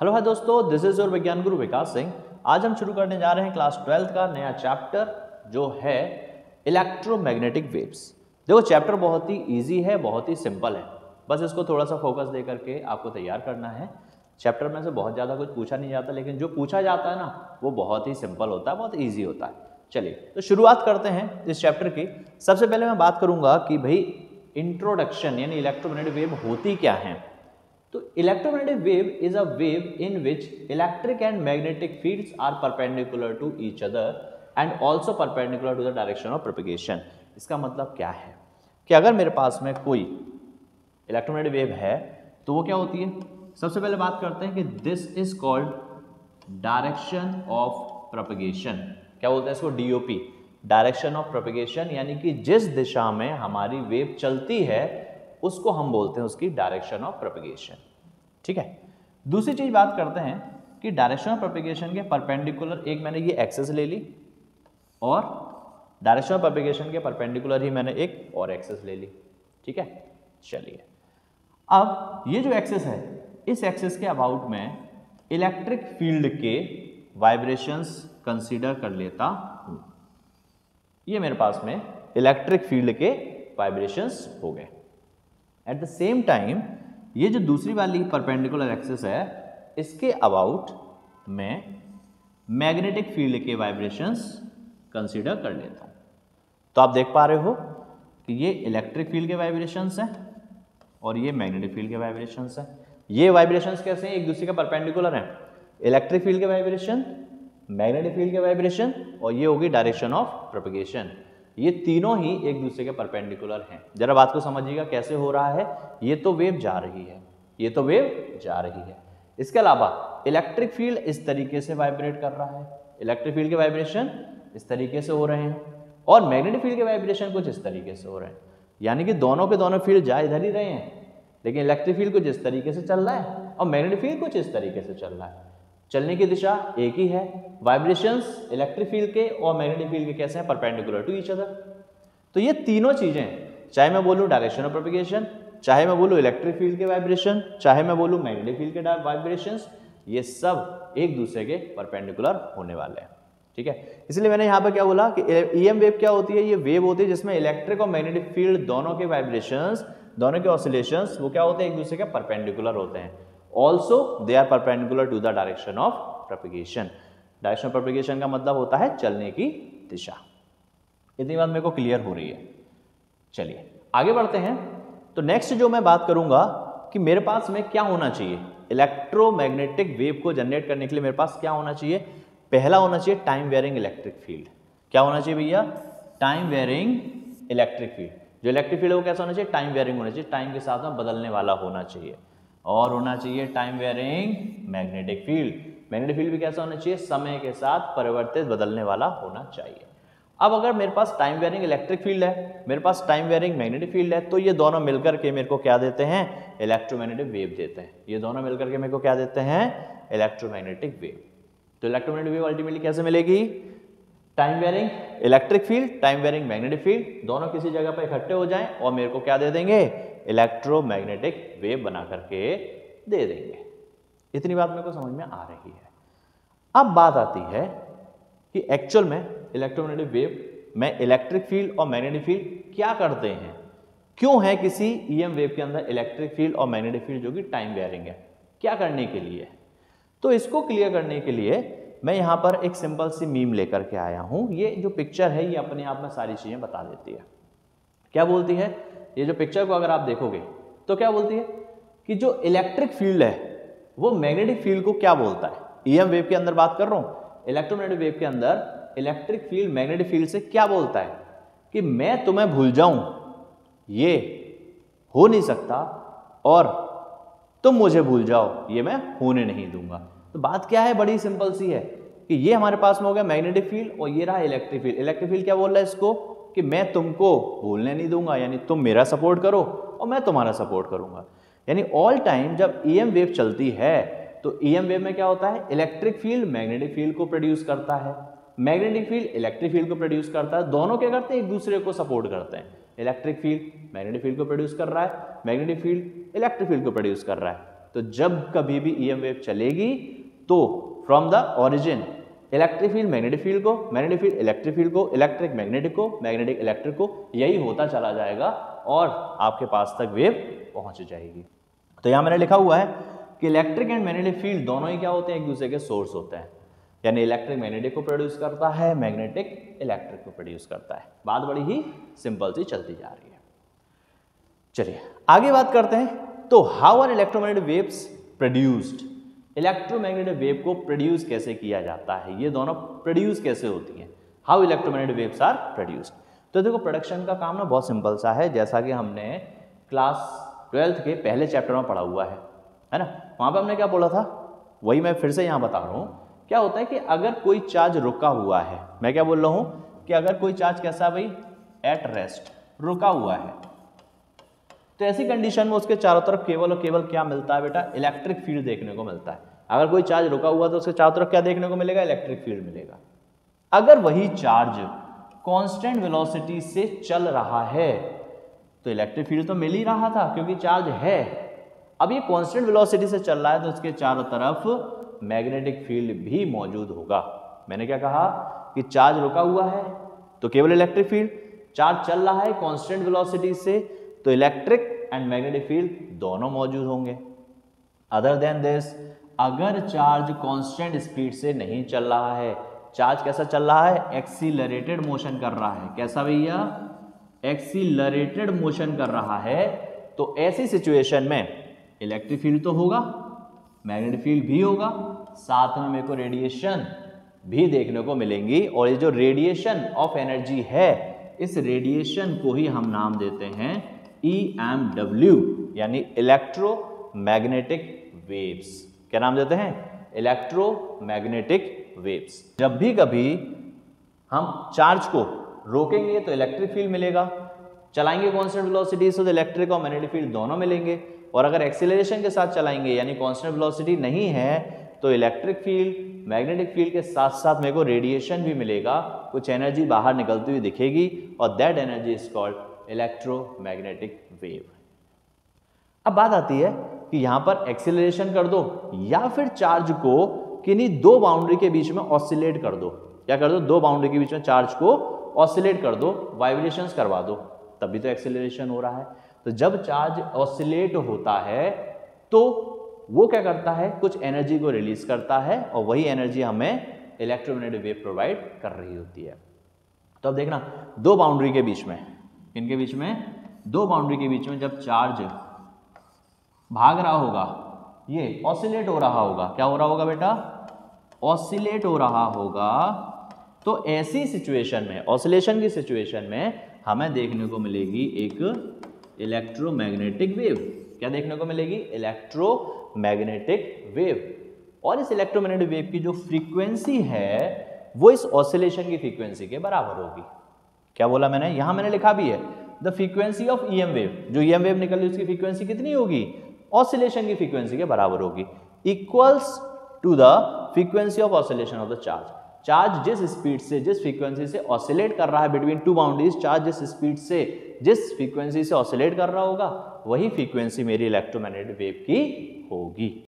Hello hi दोस्तों, this is your विज्ञान गुरु विकास सिंह। आज हम शुरू करने जा रहे हैं क्लास 12 का नया चैप्टर जो है इलेक्ट्रोमैग्नेटिक वेव्स। देखो चैप्टर बहुत ही इजी है, बहुत ही सिंपल है, बस इसको थोड़ा सा फोकस दे करके आपको तैयार करना है। चैप्टर में से बहुत ज़्यादा कुछ पूछा नहीं जाता, लेकिन जो पूछा जाता है ना वो बहुत ही सिंपल होता है, बहुत ईजी होता है। चलिए तो शुरुआत करते हैं इस चैप्टर की। सबसे पहले मैं बात करूंगा कि भाई इंट्रोडक्शन यानी इलेक्ट्रोमैग्नेटिक वेव होती क्या है। तो electromagnetic wave is a wave in which electric and magnetic fields are perpendicular to each other and also perpendicular to the direction of propagation. इसका मतलब क्या है कि अगर मेरे पास में कोई इलेक्ट्रोमैग्नेटिक वेव है तो वो क्या होती है। सबसे पहले बात करते हैं कि this is called direction of propagation. क्या बोलते हैं इसको? डीओपी, डायरेक्शन ऑफ प्रोपगेशन, यानी कि जिस दिशा में हमारी वेव चलती है उसको हम बोलते हैं उसकी डायरेक्शन ऑफ प्रोपगेशन। ठीक है। दूसरी चीज बात करते हैं कि डायरेक्शन ऑफ प्रोपगेशन के परपेंडिकुलर, एक मैंने ये एक्सिस ले ली और डायरेक्शन ऑफ प्रोपगेशन के परपेंडिकुलर ही मैंने एक और एक्सिस ले ली। ठीक है। चलिए अब ये जो एक्सिस है, इस एक्सिस के अबाउट में इलेक्ट्रिक फील्ड के वाइब्रेशंस कंसीडर कर लेता हूं। ये मेरे पास में इलेक्ट्रिक फील्ड के वाइब्रेशंस हो गए। एट द सेम टाइम ये जो दूसरी वाली परपेंडिकुलर एक्सिस है, इसके अबाउट मैं मैग्नेटिक फील्ड के वाइब्रेशंस कंसीडर कर लेता हूं। तो आप देख पा रहे हो कि ये इलेक्ट्रिक फील्ड के वाइब्रेशंस हैं और ये मैग्नेटिक फील्ड के वाइब्रेशंस हैं। ये वाइब्रेशंस कैसे हैं? एक दूसरे के परपेंडिकुलर हैं। इलेक्ट्रिक फील्ड के वाइब्रेशन, मैग्नेटिक फील्ड के वाइब्रेशन और ये होगी डायरेक्शन ऑफ प्रोपगेशन। ये तीनों ही एक दूसरे के परपेंडिकुलर हैं। जरा बात को समझिएगा कैसे हो रहा है। ये तो वेव जा रही है, ये तो वेव जा रही है। इसके अलावा इलेक्ट्रिक फील्ड इस तरीके से वाइब्रेट कर रहा है, इलेक्ट्रिक फील्ड के वाइब्रेशन इस तरीके से हो रहे हैं और मैग्नेटिक फील्ड के वाइब्रेशन कुछ इस तरीके से हो रहे हैं। यानी कि दोनों के दोनों फील्ड जा इधर ही रहे हैं, लेकिन इलेक्ट्रिक फील्ड कुछ इस तरीके से चल रहा है और मैग्नेटिक फील्ड कुछ इस तरीके से चल रहा है। चलने की दिशा एक ही है। वाइब्रेशंस इलेक्ट्रिक फील्ड के और मैग्नेटिक फील्ड के कैसे हैं? Perpendicular to each other. तो ये तीनों चीजें, चाहे मैं बोलूं डायरेक्शन ऑफ प्रोपगेशन, चाहे मैं बोलूं इलेक्ट्रिक फील्ड के वाइब्रेशन, चाहे मैं बोलूं मैग्नेटिक फील्ड के वाइब्रेशंस, ये सब एक दूसरे के परपेंडिकुलर होने वाले हैं। ठीक है। इसलिए मैंने यहां पर क्या बोला कि ईएम वेव क्या होती है? ये वेव होती है जिसमें इलेक्ट्रिक और मैग्नेटिक फील्ड दोनों के वाइब्रेशंस, दोनों के ऑसिलेशंस वो क्या होते हैं? एक दूसरे के परपेंडिकुलर होते हैं। Also they are perpendicular to the direction of propagation. Direction of propagation का मतलब होता है चलने की दिशा। इतनी बात मेरे को क्लियर हो रही है। चलिए आगे बढ़ते हैं। तो नेक्स्ट जो मैं बात करूंगा कि मेरे पास में क्या होना चाहिए इलेक्ट्रोमैग्नेटिक वेव को जनरेट करने के लिए। मेरे पास क्या होना चाहिए? पहला होना चाहिए टाइम वेरिंग इलेक्ट्रिक फील्ड। क्या होना चाहिए भैया? Time varying electric field. जो इलेक्ट्रिक फील्ड है वो कैसा होना चाहिए? टाइम वेरिंग होना चाहिए, टाइम के साथ में बदलने वाला होना चाहिए। और होना चाहिए time varying magnetic field. Magnetic field भी कैसा होना चाहिए? समय के साथ परिवर्तित बदलने वाला होना चाहिए। अब अगर मेरे पास टाइम वेरिंग इलेक्ट्रिक फील्ड है, मेरे पास टाइम वेरिंग मैग्नेटिक फील्ड है, तो ये दोनों मिलकर के मेरे को क्या देते हैं? इलेक्ट्रोमैग्नेटिक वेव देते हैं। ये दोनों मिलकर के मेरे को क्या देते हैं? Electromagnetic wave. तो इलेक्ट्रोमैग्नेटिक वेव अल्टीमेटली कैसे मिलेगी? Time varying electric field, time varying magnetic field, दोनों किसी जगह पर इकट्ठे हो जाएं और मेरे को क्या दे देंगे? इलेक्ट्रोमैग्नेटिक वेव बना करके दे देंगे। इतनी बात मेरे को समझ में आ रही है। अब बात आती है कि एक्चुअल में इलेक्ट्रोमैग्नेटिक वेव में इलेक्ट्रिक फील्ड और मैग्नेटिक फील्ड क्या करते हैं? क्यों है किसी ईएम वेव के अंदर इलेक्ट्रिक फील्ड और मैग्नेटिक फील्ड जो कि टाइम वेरिंग है? क्या करने के लिए? तो इसको क्लियर करने के लिए मैं यहां पर एक सिंपल सी मीम लेकर के आया हूं। ये जो पिक्चर है ये अपने आप में सारी चीजें बता देती है। क्या बोलती है? ये जो पिक्चर को अगर आप देखोगे तो क्या बोलती है कि जो इलेक्ट्रिक फील्ड है वो मैग्नेटिक फील्ड को क्या बोलता है? ईएम वेव के अंदर बात कर रहा हूं। इलेक्ट्रोमैग्नेटिक वेव के अंदर इलेक्ट्रिक फील्ड मैग्नेटिक फील्ड से क्या बोलता है कि मैं तुम्हें भूल जाऊं, ये हो नहीं सकता, और तुम मुझे भूल जाओ, ये मैं होने नहीं दूंगा। तो बात क्या है? बड़ी सिंपल सी है कि ये हमारे पास में हो गया मैग्नेटिक फील्ड और ये रहा इलेक्ट्रिक फील्ड। इलेक्ट्रिक फील्ड क्या बोल रहा है इसको कि मैं तुमको भूलने नहीं दूंगा, यानी तुम मेरा सपोर्ट करो और मैं तुम्हारा सपोर्ट करूंगा। यानी ऑल टाइम जब ईएम वेव चलती है तो ईएम वेव में क्या होता है? इलेक्ट्रिक फील्ड मैग्नेटिक फील्ड को प्रोड्यूस करता है, मैग्नेटिक फील्ड इलेक्ट्रिक फील्ड को प्रोड्यूस करता है। दोनों क्या करते हैं? एक दूसरे को सपोर्ट करते हैं। इलेक्ट्रिक फील्ड मैग्नेटिक फील्ड को प्रोड्यूस कर रहा है, मैग्नेटिक फील्ड इलेक्ट्रिक फील्ड को प्रोड्यूस कर रहा है। तो जब कभी भी ईएम वेव चलेगी तो from the origin electric field magnetic field को, मैग्नेटिक फील्ड इलेक्ट्रिक फील्ड को, इलेक्ट्रिक मैग्नेटिक को, मैग्नेटिक इलेक्ट्रिक को, यही होता चला जाएगा और आपके पास तक वेव पहुंच जाएगी। तो यहां मैंने लिखा हुआ है कि इलेक्ट्रिक एंड मैग्नेटिक फील्ड दोनों ही क्या होते हैं, एक दूसरे के सोर्स होते हैं, यानी इलेक्ट्रिक मैग्नेटिक को प्रोड्यूस करता है, मैग्नेटिक इलेक्ट्रिक को प्रोड्यूस करता है। बात बड़ी ही सिंपल सी चलती जा रही है। चलिए आगे बात करते हैं। तो how are electromagnetic waves produced, electromagnetic wave को प्रोड्यूस कैसे किया जाता है, ये दोनों प्रोड्यूस कैसे होती हैं, how electromagnetic waves are produced. तो देखो प्रोडक्शन का काम ना बहुत सिंपल सा है, जैसा कि हमने क्लास 12th के पहले चैप्टर में पढ़ा हुआ है ना। वहां पे हमने क्या बोला था, वही मैं फिर से यहां बता रहा हूं। क्या होता है कि अगर कोई चार्ज रुका हुआ है, मैं क्या बोल रहा हूं कि अगर कोई चार्ज कैसा भाई, एट रेस्ट, रुका हुआ है, तो ऐसी कंडीशन में उसके चारों तरफ केवल और केवल क्या मिलता है बेटा, इलेक्ट्रिक फील्ड देखने को मिलता है। अगर कोई चार्ज रुका हुआ तो उसके चारों तरफ क्या देखने को मिलेगा, इलेक्ट्रिक फील्ड मिलेगा। अगर वही चार्ज कांस्टेंट वेलोसिटी से चल रहा है तो इलेक्ट्रिक फील्ड तो मिल ही रहा था क्योंकि चार्ज है। अब ये कांस्टेंट वेलोसिटी से चल रहा है तो उसके चारों तरफ मैग्नेटिक फील्ड भी मौजूद होगा। मैंने क्या कहा कि चार्ज रुका हुआ है तो केवल इलेक्ट्रिक फील्ड, चार्ज चल रहा है कांस्टेंट वेलोसिटी से तो इलेक्ट्रिक एंड मैग्नेटिक फील्ड दोनों मौजूद होंगे। अदर देन दिस, अगर चार्ज कांस्टेंट स्पीड से नहीं चल रहा है, चार्ज कैसा चल रहा है, एक्सीलरेटेड मोशन कर रहा है। कैसा भैया, एक्सीलरेटेड मोशन कर रहा है, तो ऐसी सिचुएशन में इलेक्ट्रिक फील्ड तो होगा, मैग्नेटिक फील्ड भी होगा, साथ में मेरे को रेडिएशन भी देखने को मिलेंगी। और ये जो रेडिएशन ऑफ एनर्जी है, इस रेडिएशन को ही हम नाम देते हैं EMW, यानी इलेक्ट्रोमैग्नेटिक वेव्स। क्या नाम देते हैं, इलेक्ट्रोमैग्नेटिक वेव्स। जब भी कभी हम चार्ज को रोकेंगे तो इलेक्ट्रिक फील्ड मिलेगा, चलाएंगे कांस्टेंट वेलोसिटी से तो इलेक्ट्रिक और मैग्नेटिक फील्ड दोनों मिलेंगे, और अगर एक्सीलरेशन के साथ चलाएंगे यानी कांस्टेंट वेलोसिटी नहीं है तो इलेक्ट्रिक फील्ड मैग्नेटिक फील्ड के साथ साथ मेरे को रेडिएशन भी मिलेगा, कुछ एनर्जी बाहर निकलती हुई दिखेगी और that energy is called electromagnetic wave. अब बात आती है कि यहां पर एक्सीलरेशन कर दो या फिर चार्ज को किन्हीं दो बाउंड्री के बीच में ऑसिलेट कर दो। क्या कर दो, दो बाउंड्री के बीच में चार्ज को ऑसिलेट कर दो, वाइब्रेशंस करवा दो, तभी तो एक्सीलरेशन हो रहा है। तो जब चार्ज ऑसिलेट होता है तो वो क्या करता है, कुछ एनर्जी को रिलीज करता है और वही एनर्जी हमें इलेक्ट्रोमैग्नेटिक वेव प्रोवाइड कर रही होती है। तो अब देखना, दो बाउंड्री के बीच में, इनके बीच में, दो बाउंड्री के बीच में जब चार्ज भाग रहा होगा, ये ऑसिलेट हो रहा होगा, क्या हो रहा होगा बेटा, ऑसिलेट हो रहा होगा, तो ऐसी सिचुएशन में, ऑसिलेशन की सिचुएशन में हमें देखने को मिलेगी एक इलेक्ट्रोमैग्नेटिक वेव। क्या देखने को मिलेगी, इलेक्ट्रोमैग्नेटिक वेव। और इस इलेक्ट्रोमैग्नेटिक वेव की जो फ्रीक्वेंसी है वो इस ऑसिलेशन की फ्रीक्वेंसी के बराबर होगी। क्या बोला मैंने, यहां मैंने लिखा भी है, the frequency of EM wave, जो ईएम वेव निकल रही है उसकी फ्रीक्वेंसी कितनी होगी, ऑसिलेशन की फ्रीक्वेंसी के बराबर होगी, equals to the frequency of oscillation of the charge. Charge जिस स्पीड से, जिस फ्रीक्वेंसी से ऑसिलेट कर रहा है बिटवीन टू बाउंड्रीज, चार्ज जिस स्पीड से, जिस फ्रीक्वेंसी से ऑसिलेट कर रहा होगा, वही फ्रीक्वेंसी मेरी इलेक्ट्रोमैग्नेटिक वेव की होगी।